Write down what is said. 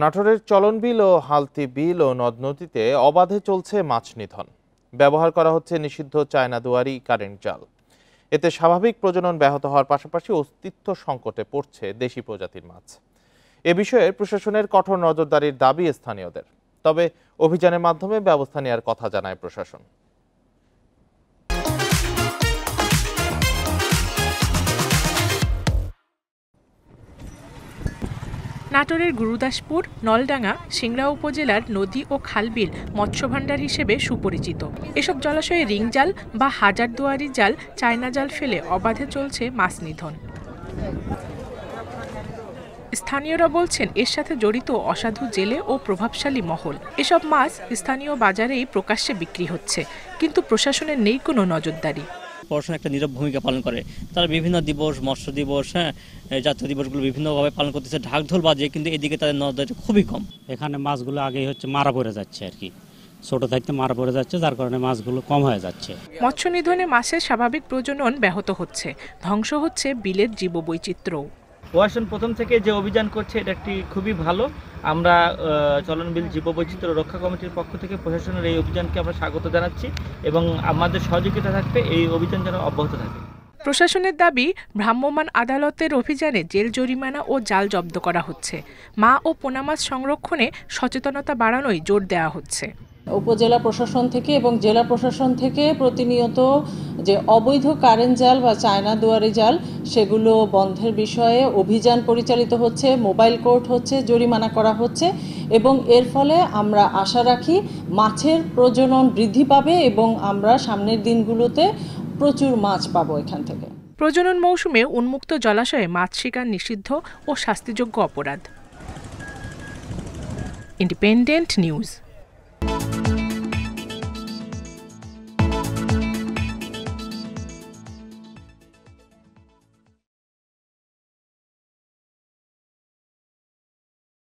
নাটোরের চলন বিল ও হালতি বিল ও নদ নদীতে অবাধে চলছে মাছ নিধন। ব্যবহার করা হচ্ছে নিষিদ্ধ চায়না দুয়ারি কারেন্ট জাল। এতে স্বাভাবিক প্রজনন ব্যাহত হওয়ার পাশাপাশি অস্তিত্ব সংকটে পড়ছে দেশি প্রজাতির মাছ। এ বিষয়ে প্রশাসনের কঠোর নজরদারির দাবি স্থানীয়দের। তবে অভিযানের মাধ্যমে ব্যবস্থা নেওয়ার কথা জানায় প্রশাসন। নাটোরের গুরুদাসপুর, নলডাঙ্গা, সিংড়া উপজেলার নদী ও খালবিল মৎস্যভাণ্ডার হিসেবে সুপরিচিত। এসব জলাশয়ে রিং জাল বা হাজারদুয়ারি জাল, চায়না জাল ফেলে অবাধে চলছে মাছ নিধন। স্থানীয়রা বলছেন এর সাথে জড়িত অসাধু জেলে ও প্রভাবশালী মহল। এসব মাছ স্থানীয় বাজারেই প্রকাশ্যে বিক্রি হচ্ছে, কিন্তু প্রশাসনের নেই কোনো নজরদারি। প্রশাসন একটা নীরব ভূমিকা পালন করে। তারা বিভিন্ন দিবস, মৎস্য দিবস, জাতীয় দিবসগুলো বিভিন্নভাবে পালন করতেছে ঢাকঢোল বাজে, কিন্তু এদিকে তাদের নজরদারি খুবই কম। এখানে মাছগুলো আগেই মারা পড়ে যাচ্ছে আর কি, ছোট থাকতে মারা পড়ে যাচ্ছে, যার কারণে মাছগুলো কম হয়ে যাচ্ছে। মৎস্য নিধনে মাছের স্বাভাবিক প্রজনন ব্যাহত হচ্ছে, ধ্বংস হচ্ছে বিলের জীববৈচিত্র্যও। প্রশাসন প্রথম থেকে যে অভিযান করছে এটা একটি খুবই ভালো। আমরা চলন বিল জীববৈচিত্র্য রক্ষা কমিটির পক্ষ থেকে প্রশাসনের এই অভিযানকে আমরা স্বাগত জানাচ্ছি এবং আমাদের সহযোগিতা থাকবে এই অভিযান যেন অব্যাহত থাকে। প্রশাসনের দাবি, ভ্রাম্যমাণ আদালতের অভিযানে জেল জরিমানা ও জাল জব্দ করা হচ্ছে। মা ও পোনা মাছ সংরক্ষণে সচেতনতা বাড়ানোই জোর দেওয়া হচ্ছে। উপজেলা প্রশাসন থেকে এবং জেলা প্রশাসন থেকে প্রতিনিয়ত যে অবৈধ কারেন্ট জাল বা চায়না দুয়ারি জাল সেগুলো বন্ধের বিষয়ে অভিযান পরিচালিত হচ্ছে, মোবাইল কোর্ট হচ্ছে, জরিমানা করা হচ্ছে এবং এর ফলে আমরা আশা রাখি মাছের প্রজনন বৃদ্ধি পাবে এবং আমরা সামনের দিনগুলোতে প্রচুর মাছ পাবো এখান থেকে। প্রজনন মৌসুমে উন্মুক্ত জলাশয়ে মাছ শিকার নিষিদ্ধ ও শাস্তিযোগ্য অপরাধ। Independent news.